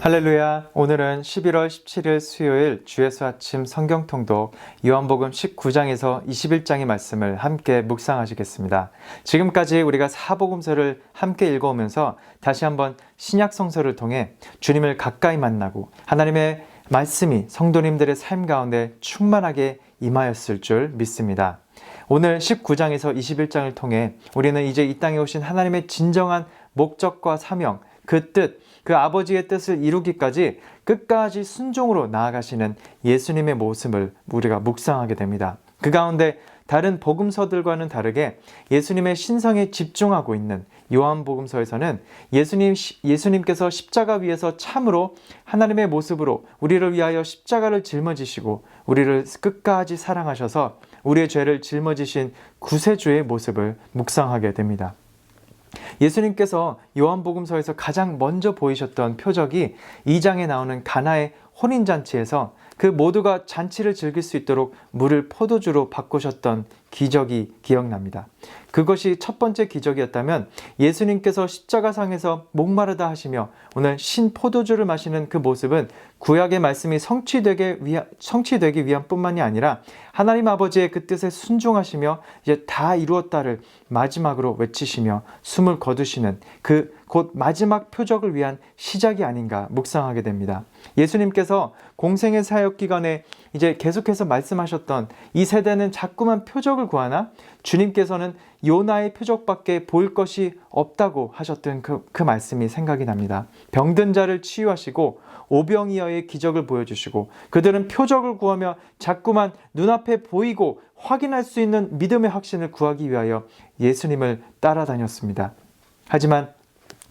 할렐루야. 오늘은 11월 17일 수요일 주예수 아침 성경통독 요한복음 19장에서 21장의 말씀을 함께 묵상하시겠습니다. 지금까지 우리가 사복음서를 함께 읽어오면서 다시 한번 신약 성서를 통해 주님을 가까이 만나고 하나님의 말씀이 성도님들의 삶 가운데 충만하게 임하였을 줄 믿습니다. 오늘 19장에서 21장을 통해 우리는 이제 이 땅에 오신 하나님의 진정한 목적과 사명, 그 뜻, 그 아버지의 뜻을 이루기까지 끝까지 순종으로 나아가시는 예수님의 모습을 우리가 묵상하게 됩니다. 그 가운데 다른 복음서들과는 다르게 예수님의 신성에 집중하고 있는 요한복음서에서는 예수님께서 십자가 위에서 참으로 하나님의 모습으로 우리를 위하여 십자가를 짊어지시고 우리를 끝까지 사랑하셔서 우리의 죄를 짊어지신 구세주의 모습을 묵상하게 됩니다. 예수님께서 요한복음서에서 가장 먼저 보이셨던 표적이 2장에 나오는 가나의 혼인잔치에서 그 모두가 잔치를 즐길 수 있도록 물을 포도주로 바꾸셨던 기적이 기억납니다. 그것이 첫 번째 기적이었다면 예수님께서 십자가상에서 목마르다 하시며 오늘 신포도주를 마시는 그 모습은 구약의 말씀이 성취되기 위한 뿐만이 아니라 하나님 아버지의 그 뜻에 순종하시며 이제 다 이루었다를 마지막으로 외치시며 숨을 거두시는 그 곧 마지막 표적을 위한 시작이 아닌가 묵상하게 됩니다. 예수님께서 공생의 사역 기간에 이제 계속해서 말씀하셨던 이 세대는 자꾸만 표적을 구하나 주님께서는 요나의 표적밖에 보일 것이 없다고 하셨던 그 말씀이 생각이 납니다. 병든 자를 치유하시고 오병이어의 기적을 보여주시고 그들은 표적을 구하며 자꾸만 눈앞에 보이고 확인할 수 있는 믿음의 확신을 구하기 위하여 예수님을 따라다녔습니다. 하지만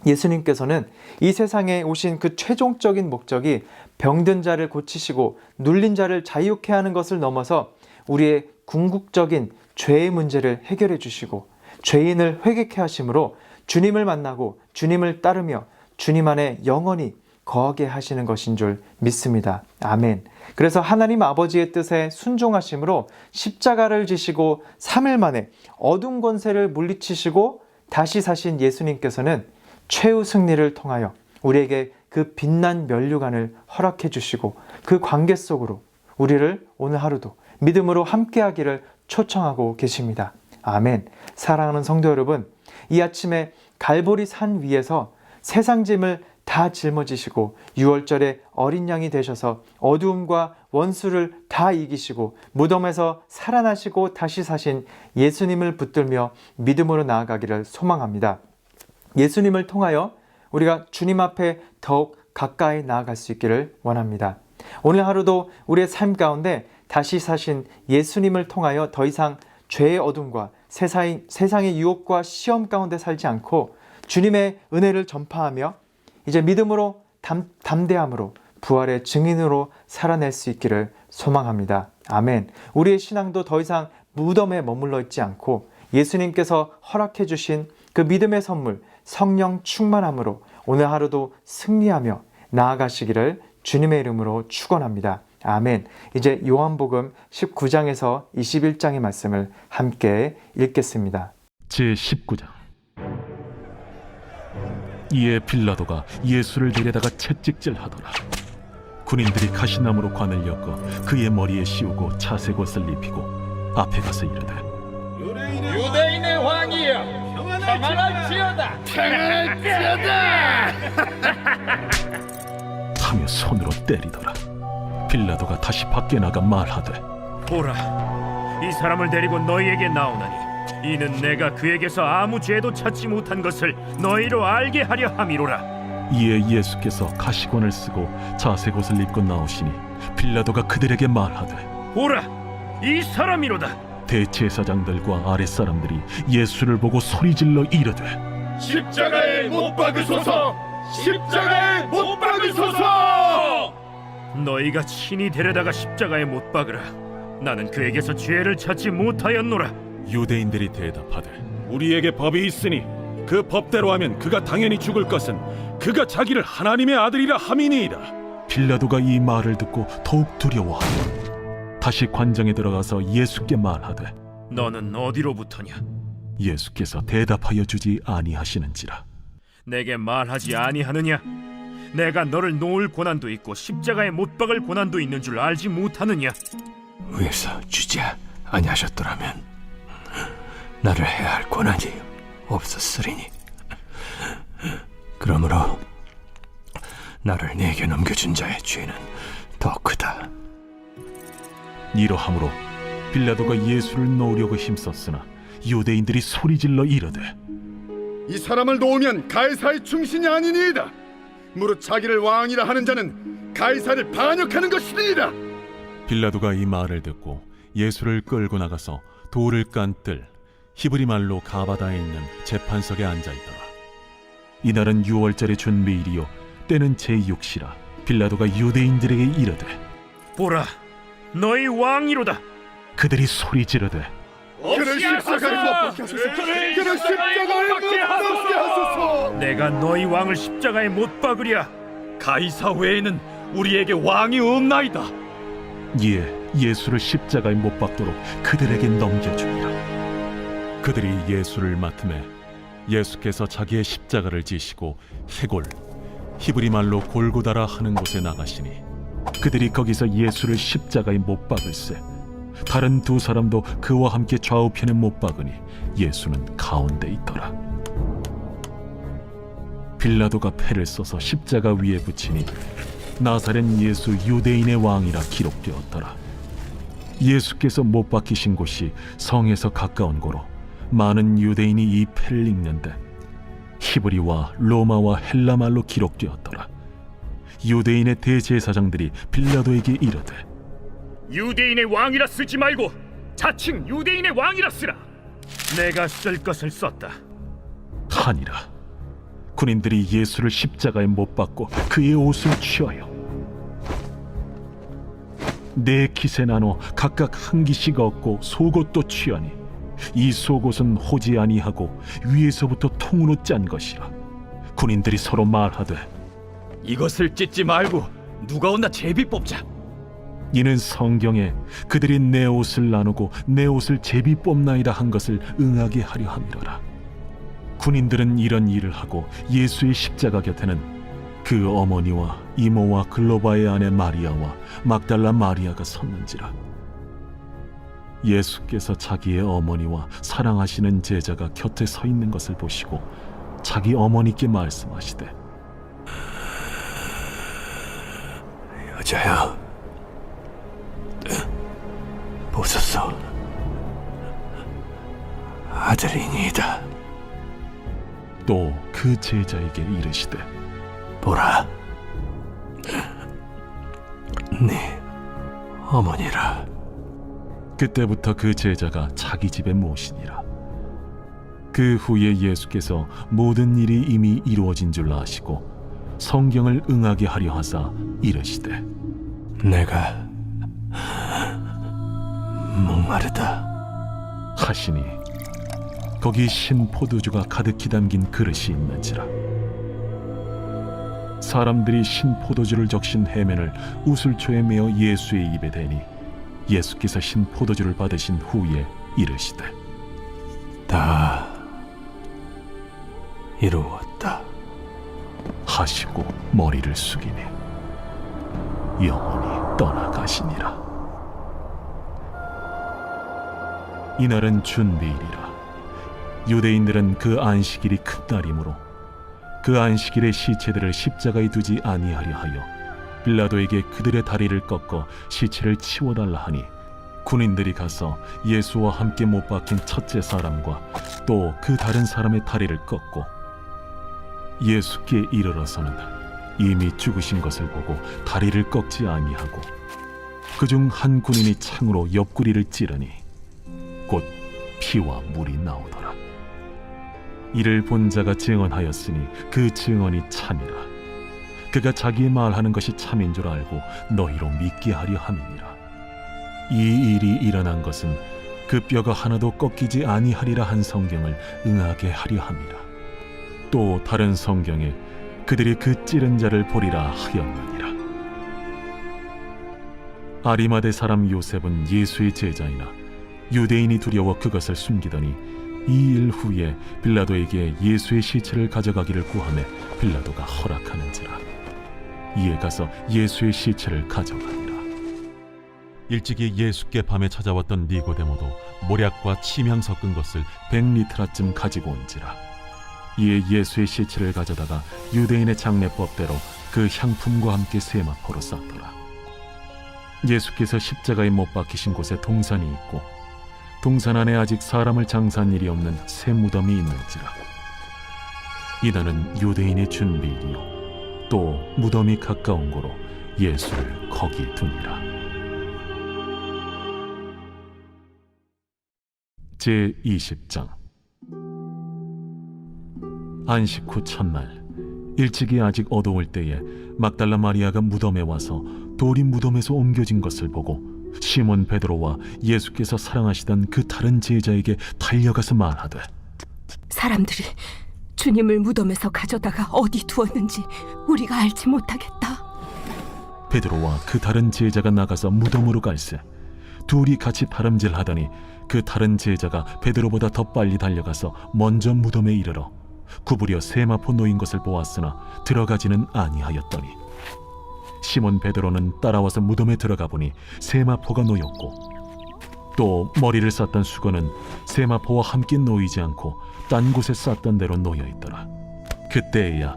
예수님께서는 이 세상에 오신 그 최종적인 목적이 병든 자를 고치시고 눌린 자를 자유케 하는 것을 넘어서 우리의 궁극적인 죄의 문제를 해결해 주시고 죄인을 회개케 하심으로 주님을 만나고 주님을 따르며 주님 안에 영원히 거하게 하시는 것인 줄 믿습니다. 아멘. 그래서 하나님 아버지의 뜻에 순종하심으로 십자가를 지시고 3일 만에 어둠 권세를 물리치시고 다시 사신 예수님께서는 최후 승리를 통하여 우리에게 그 빛난 면류관을 허락해 주시고 그 관계 속으로 우리를 오늘 하루도 믿음으로 함께하기를 초청하고 계십니다. 아멘. 사랑하는 성도 여러분, 이 아침에 갈보리 산 위에서 세상 짐을 다 짊어지시고 6월절에 어린 양이 되셔서 어두움과 원수를 다 이기시고 무덤에서 살아나시고 다시 사신 예수님을 붙들며 믿음으로 나아가기를 소망합니다. 예수님을 통하여 우리가 주님 앞에 더욱 가까이 나아갈 수 있기를 원합니다. 오늘 하루도 우리의 삶 가운데 다시 사신 예수님을 통하여 더 이상 죄의 어둠과 세상의 유혹과 시험 가운데 살지 않고 주님의 은혜를 전파하며 이제 믿음으로 담대함으로 부활의 증인으로 살아낼 수 있기를 소망합니다. 아멘. 우리의 신앙도 더 이상 무덤에 머물러 있지 않고 예수님께서 허락해 주신 그 믿음의 선물 성령 충만함으로 오늘 하루도 승리하며 나아가시기를 주님의 이름으로 축원합니다. 아멘. 이제 요한복음 19장에서 21장의 말씀을 함께 읽겠습니다. 제19장. 이에 빌라도가 예수를 데려다가 채찍질하더라. 군인들이 가시나무로 관을 엮어 그의 머리에 씌우고 차색 옷을 입히고 앞에 가서 이르되 유대인의 왕이여 평안할지어다 하며 손으로 때리더라. 빌라도가 다시 밖에 나가 말하되 보라, 이 사람을 데리고 너희에게 나오나니 이는 내가 그에게서 아무 죄도 찾지 못한 것을 너희로 알게 하려 함이로라. 이에 예수께서 가시관을 쓰고 자색 옷을 입고 나오시니 빌라도가 그들에게 말하되 보라, 이 사람이로다. 대제사장들과 아랫사람들이 예수를 보고 소리질러 이르되 십자가에 못 박으소서 십자가에 못 박으소서. 너희가 친히 데려다가 십자가에 못 박으라. 나는 그에게서 죄를 찾지 못하였노라. 유대인들이 대답하되 우리에게 법이 있으니 그 법대로 하면 그가 당연히 죽을 것은 그가 자기를 하나님의 아들이라 함이니이다. 빌라도가 이 말을 듣고 더욱 두려워하고 다시 관장에 들어가서 예수께 말하되 너는 어디로부터냐? 예수께서 대답하여 주지 아니하시는지라. 내게 말하지 아니하느냐? 내가 너를 놓을 고난도 있고 십자가에 못 박을 고난도 있는 줄 알지 못하느냐? 위에서 주지 아니하셨더라면 나를 해야 할 권한이 없었으리니 그러므로 나를 네게 넘겨준 자의 죄는 더 크다. 이러함으로 빌라도가 예수를 놓으려고 힘썼으나 유대인들이 소리질러 이르되 이 사람을 놓으면 가이사의 충신이 아니니이다. 무릇 자기를 왕이라 하는 자는 가이사를 반역하는 것이니이다. 빌라도가 이 말을 듣고 예수를 끌고 나가서 돌을 깐 뜰 히브리 말로 가바다에 있는 재판석에 앉아 있더라. 이날은 유월절의 준비일이요 때는 제6시라. 빌라도가 유대인들에게 이르되 보라, 너희 왕이로다. 그들이 소리 지르되 그를 십자가에 못 박게 하소서. 그를 십자가에 못 박게 하소서. 내가 너희 왕을 십자가에 못 박으랴. 가이사 외에는 우리에게 왕이 없나이다. 이에 예수를 십자가에 못 박도록 그들에게 넘겨주니라. 그들이 예수를 맡음에 예수께서 자기의 십자가를 지시고 해골 히브리 말로 골고다라 하는 곳에 나가시니 그들이 거기서 예수를 십자가에 못 박을세. 다른 두 사람도 그와 함께 좌우편에 못 박으니 예수는 가운데 있더라. 빌라도가 패를 써서 십자가 위에 붙이니 나사렛 예수 유대인의 왕이라 기록되었더라. 예수께서 못 박히신 곳이 성에서 가까운 고로 많은 유대인이 이 패를 읽는데 히브리와 로마와 헬라 말로 기록되었더라. 유대인의 대제사장들이 빌라도에게 이르되 유대인의 왕이라 쓰지 말고 자칭 유대인의 왕이라 쓰라. 내가 쓸 것을 썼다. 하니라. 군인들이 예수를 십자가에 못 박고 그의 옷을 취하여 네 킷에 나눠 각각 한 기씩 얻고 속옷도 취하니 이 속옷은 호지 아니하고 위에서부터 통으로 짠 것이라. 군인들이 서로 말하되 이것을 찢지 말고 누가 온나 제비 뽑자. 이는 성경에 그들이 내 옷을 나누고 내 옷을 제비 뽑나이다 한 것을 응하게 하려 함이로라. 군인들은 이런 일을 하고 예수의 십자가 곁에는 그 어머니와 이모와 글로바의 아내 마리아와 막달라 마리아가 섰는지라. 예수께서 자기의 어머니와 사랑하시는 제자가 곁에 서 있는 것을 보시고 자기 어머니께 말씀하시되 여자여, 보소서, 아들이니이다. 또 그 제자에게 이르시되 보라, 네 어머니라. 그때부터 그 제자가 자기 집에 모시니라. 그 후에 예수께서 모든 일이 이미 이루어진 줄 아시고 성경을 응하게 하려 하사 이르시되 내가 목마르다 하시니 거기 신 포도주가 가득히 담긴 그릇이 있는지라. 사람들이 신 포도주를 적신 해면을 우슬초에 메어 예수의 입에 대니 예수께서 신 포도주를 받으신 후에 이르시되 다 이루었다 하시고 머리를 숙이니 영원히 떠나가시니라. 이날은 준비일이라. 유대인들은 그 안식일이 큰 날이므로 그 안식일의 시체들을 십자가에 두지 아니하려 하여 빌라도에게 그들의 다리를 꺾어 시체를 치워달라 하니 군인들이 가서 예수와 함께 못 박힌 첫째 사람과 또 그 다른 사람의 다리를 꺾고 예수께 이르러서는 이미 죽으신 것을 보고 다리를 꺾지 아니하고 그중 한 군인이 창으로 옆구리를 찌르니 곧 피와 물이 나오더라. 이를 본 자가 증언하였으니 그 증언이 참이라. 그가 자기의 말하는 것이 참인 줄 알고 너희로 믿게 하려 함이니라. 이 일이 일어난 것은 그 뼈가 하나도 꺾이지 아니하리라 한 성경을 응하게 하려 함이라. 또 다른 성경에 그들이 그 찌른 자를 보리라 하였느니라. 아리마대 사람 요셉은 예수의 제자이나 유대인이 두려워 그것을 숨기더니 이 일 후에 빌라도에게 예수의 시체를 가져가기를 구하매 빌라도가 허락하는지라. 이에 가서 예수의 시체를 가져가니라. 일찍이 예수께 밤에 찾아왔던 니고데모도 모략과 침향 섞은 것을 100리트라쯤 가지고 온지라. 이에 예수의 시체를 가져다가 유대인의 장례법대로 그 향품과 함께 세마포로 쌌더라. 예수께서 십자가에 못 박히신 곳에 동산이 있고 동산 안에 아직 사람을 장사한 일이 없는 새 무덤이 있는지라. 이날은 유대인의 준비일이요 또 무덤이 가까운 고로 예수를 거기 두니라. 제20장. 안식 후 첫날 일찍이 아직 어두울 때에 막달라 마리아가 무덤에 와서 돌이 무덤에서 옮겨진 것을 보고 시몬 베드로와 예수께서 사랑하시던 그 다른 제자에게 달려가서 말하되, 사람들이 주님을 무덤에서 가져다가 어디 두었는지 우리가 알지 못하겠다. 베드로와 그 다른 제자가 나가서 무덤으로 갈새 둘이 같이 다름질하더니 그 다른 제자가 베드로보다 더 빨리 달려가서 먼저 무덤에 이르러 구부려 세마포 놓인 것을 보았으나 들어가지는 아니하였더니 시몬 베드로는 따라와서 무덤에 들어가 보니 세마포가 놓였고 또 머리를 쌌던 수건은 세마포와 함께 놓이지 않고 딴 곳에 쌌던 대로 놓여 있더라. 그때에야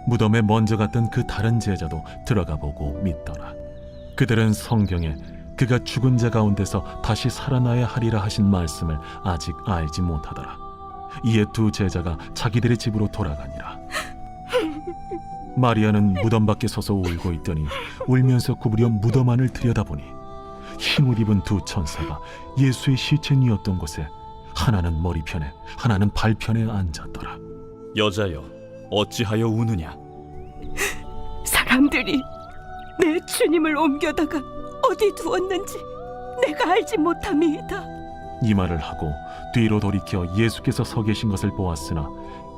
무덤에 먼저 갔던 그 다른 제자도 들어가 보고 믿더라. 그들은 성경에 그가 죽은 자 가운데서 다시 살아나야 하리라 하신 말씀을 아직 알지 못하더라. 이에 두 제자가 자기들의 집으로 돌아가니라. 마리아는 무덤 밖에 서서 울고 있더니 울면서 구부려 무덤 안을 들여다보니 흰옷 입은 두 천사가 예수의 시체니었던 곳에 하나는 머리편에 하나는 발편에 앉았더라. 여자여, 어찌하여 우느냐? 사람들이 내 주님을 옮겨다가 어디 두었는지 내가 알지 못함이다. 이 말을 하고 뒤로 돌이켜 예수께서 서 계신 것을 보았으나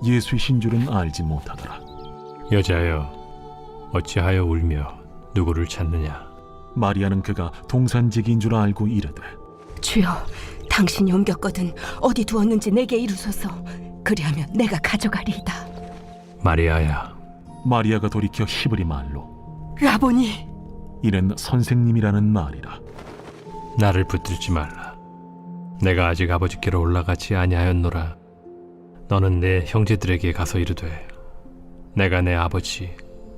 예수이신 줄은 알지 못하더라. 여자여, 어찌하여 울며 누구를 찾느냐? 마리아는 그가 동산지기인 줄 알고 이르되, 주여, 당신이 옮겼거든 어디 두었는지 내게 이루소서. 그리하면 내가 가져가리이다. 마리아야. 마리아가 돌이켜 히브리 말로 라보니. 이는 선생님이라는 말이라. 나를 붙들지 말라. 내가 아직 아버지께로 올라가지 아니하였노라. 너는 내 형제들에게 가서 이르되, 내가 내 아버지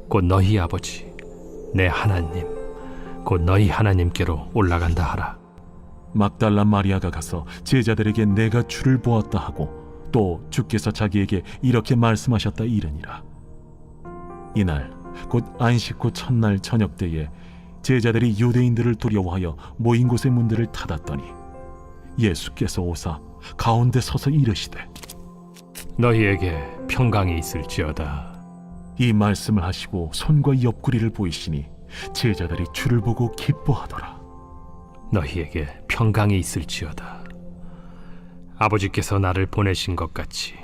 곧 너희 아버지 내 하나님 곧 너희 하나님께로 올라간다 하라. 막달라 마리아가 가서 제자들에게 내가 주를 보았다 하고 또 주께서 자기에게 이렇게 말씀하셨다 이르니라. 이날 곧 안식 후 첫날 저녁 때에 제자들이 유대인들을 두려워하여 모인 곳의 문들을 닫았더니 예수께서 오사 가운데 서서 이르시되, 너희에게 평강이 있을지어다. 이 말씀을 하시고 손과 옆구리를 보이시니 제자들이 주를 보고 기뻐하더라. 너희에게 평강이 있을지어다. 아버지께서 나를 보내신 것 같이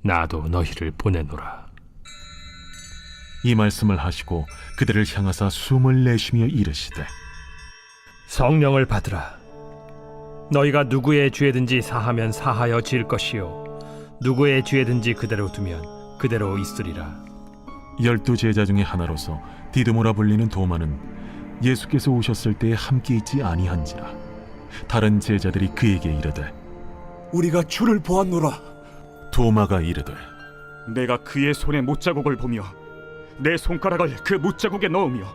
나도 너희를 보내노라. 이 말씀을 하시고 그들을 향하사 숨을 내쉬며 이르시되, 성령을 받으라. 너희가 누구의 죄든지 사하면 사하여 질 것이요 누구의 죄든지 그대로 두면 그대로 있으리라. 12 제자 중에 하나로서 디드모라 불리는 도마는 예수께서 오셨을 때에 함께 있지 아니한지라. 다른 제자들이 그에게 이르되, 우리가 주를 보았노라. 도마가 이르되, 내가 그의 손에 못자국을 보며 내 손가락을 그 못자국에 넣으며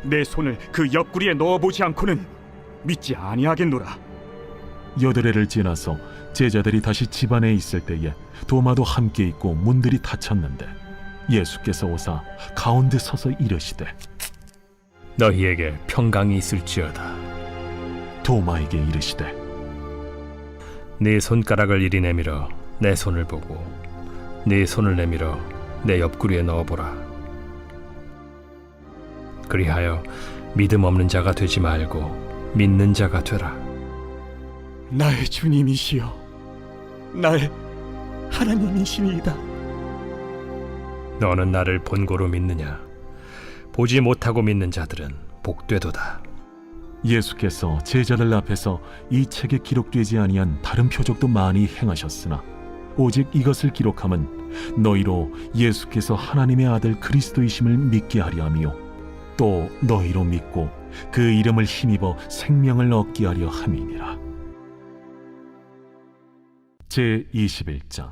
내 손을 그 옆구리에 넣어보지 않고는 믿지 아니하겠노라. 8해를 지나서 제자들이 다시 집안에 있을 때에 도마도 함께 있고 문들이 닫혔는데 예수께서 오사 가운데 서서 이르시되, 너희에게 평강이 있을지어다. 도마에게 이르시되, 네 손가락을 이리 내밀어 내 손을 보고 네 손을 내밀어 내 옆구리에 넣어보라. 그리하여 믿음 없는 자가 되지 말고 믿는 자가 되라. 나의 주님이시여, 나의 하나님이시니이다. 너는 나를 본고로 믿느냐? 보지 못하고 믿는 자들은 복되도다. 예수께서 제자들 앞에서 이 책에 기록되지 아니한 다른 표적도 많이 행하셨으나 오직 이것을 기록함은 너희로 예수께서 하나님의 아들 그리스도이심을 믿게 하려 함이요 또 너희로 믿고 그 이름을 힘입어 생명을 얻게 하려 함이니라. 제21장.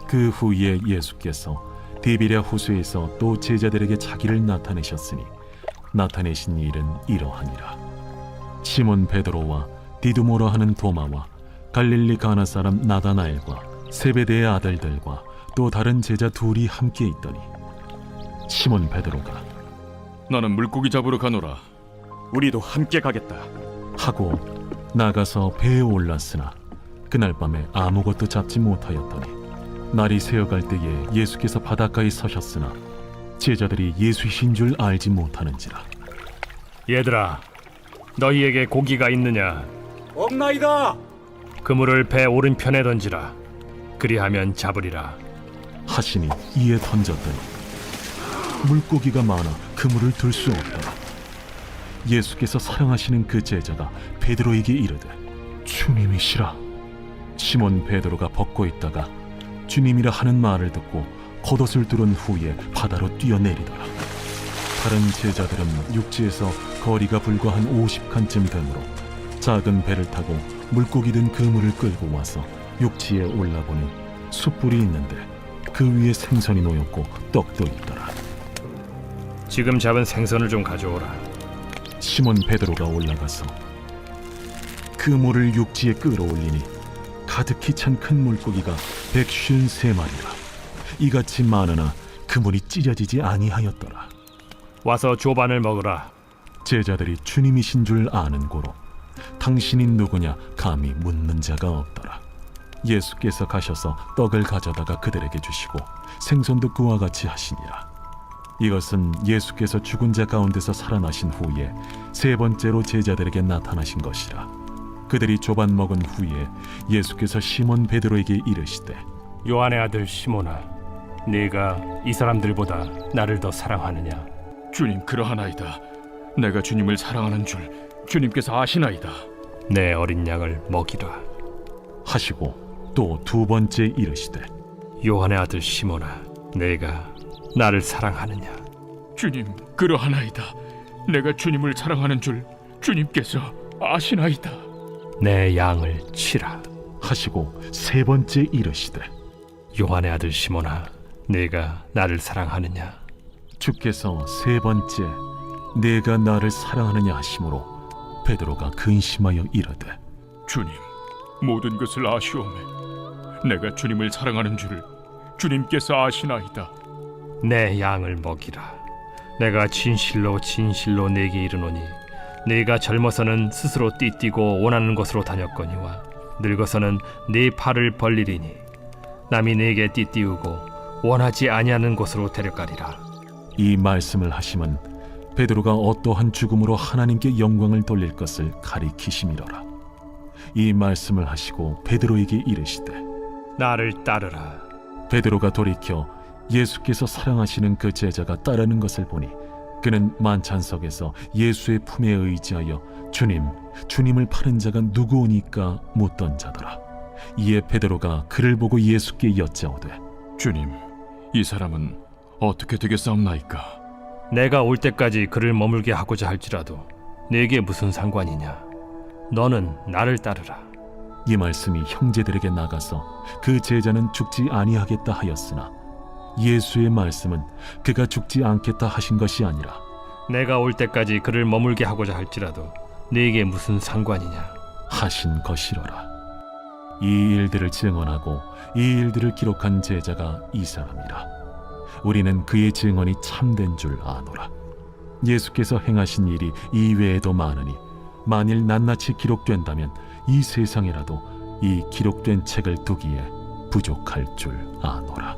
그 후에 예수께서 디비랴 호수에서 또 제자들에게 자기를 나타내셨으니 나타내신 일은 이러하니라. 시몬 베드로와 디두모라 하는 도마와 갈릴리 가나 사람 나다나엘과 세베대의 아들들과 또 다른 제자 둘이 함께 있더니 시몬 베드로가 나는 물고기 잡으러 가노라. 우리도 함께 가겠다. 하고 나가서 배에 올랐으나 그날 밤에 아무것도 잡지 못하였더니 날이 새어갈 때에 예수께서 바닷가에 서셨으나 제자들이 예수이신 줄 알지 못하는지라. 얘들아, 너희에게 고기가 있느냐? 없나이다. 그물을 배 오른편에 던지라. 그리하면 잡으리라. 하시니 이에 던졌더니 물고기가 많아 그물을 들 수 없더라. 예수께서 사랑하시는 그 제자가 베드로에게 이르되 주님이시라. 시몬 베드로가 벗고 있다가 주님이라 하는 말을 듣고 겉옷을 두른 후에 바다로 뛰어내리더라. 다른 제자들은 육지에서 거리가 불과 한 50칸쯤 되므로 작은 배를 타고 물고기 든 그물을 끌고 와서 육지에 올라보니 숯불이 있는데 그 위에 생선이 놓였고 떡도 있더라. 지금 잡은 생선을 좀 가져오라. 시몬 베드로가 올라가서 그물을 육지에 끌어올리니 가득히 찬 큰 물고기가 153마리라. 이같이 많으나 그물이 찢어지지 아니하였더라. 와서 조반을 먹으라. 제자들이 주님이신 줄 아는 고로 당신이 누구냐 감히 묻는 자가 없더라. 예수께서 가셔서 떡을 가져다가 그들에게 주시고 생선도 그와 같이 하시니라. 이것은 예수께서 죽은 자 가운데서 살아나신 후에 세 번째로 제자들에게 나타나신 것이라. 그들이 조반 먹은 후에 예수께서 시몬 베드로에게 이르시되 요한의 아들 시몬아, 네가 이 사람들보다 나를 더 사랑하느냐? 주님, 그러하나이다. 내가 주님을 사랑하는 줄 주님께서 아시나이다. 내 어린 양을 먹이라. 하시고 또 두 번째 이르시되 요한의 아들 시몬아, 네가 나를 사랑하느냐? 주님, 그러하나이다. 내가 주님을 사랑하는 줄 주님께서 아시나이다. 내 양을 치라. 하시고 세 번째 이르시되 요한의 아들 시몬아, 네가 나를 사랑하느냐? 주께서 세 번째 내가 나를 사랑하느냐 하심으로 베드로가 근심하여 이르되 주님, 모든 것을 아시오매. 내가 주님을 사랑하는 줄 주님께서 아시나이다. 내 양을 먹이라. 내가 진실로 진실로 네게 이르노니 네가 젊어서는 스스로 띠뛰고 원하는 곳으로 다녔거니와 늙어서는 네 팔을 벌리리니 남이 네게 띠띠우고 원하지 아니하는 곳으로 데려가리라. 이 말씀을 하심은 베드로가 어떠한 죽음으로 하나님께 영광을 돌릴 것을 가리키심이로라. 이 말씀을 하시고 베드로에게 이르시되 나를 따르라. 베드로가 돌이켜 예수께서 사랑하시는 그 제자가 따르는 것을 보니 그는 만찬석에서 예수의 품에 의지하여 주님을 파는 자가 누구오니까 묻던 자더라. 이에 베드로가 그를 보고 예수께 여짜오되 주님, 이 사람은 어떻게 되겠사옵나이까? 내가 올 때까지 그를 머물게 하고자 할지라도 네게 무슨 상관이냐? 너는 나를 따르라. 이 말씀이 형제들에게 나가서 그 제자는 죽지 아니하겠다 하였으나 예수의 말씀은 그가 죽지 않겠다 하신 것이 아니라 내가 올 때까지 그를 머물게 하고자 할지라도 네게 무슨 상관이냐? 하신 것이로라. 이 일들을 증언하고 이 일들을 기록한 제자가 이 사람이라. 우리는 그의 증언이 참된 줄 아노라. 예수께서 행하신 일이 이외에도 많으니 만일 낱낱이 기록된다면 이 세상에라도 이 기록된 책을 두기에 부족할 줄 아노라.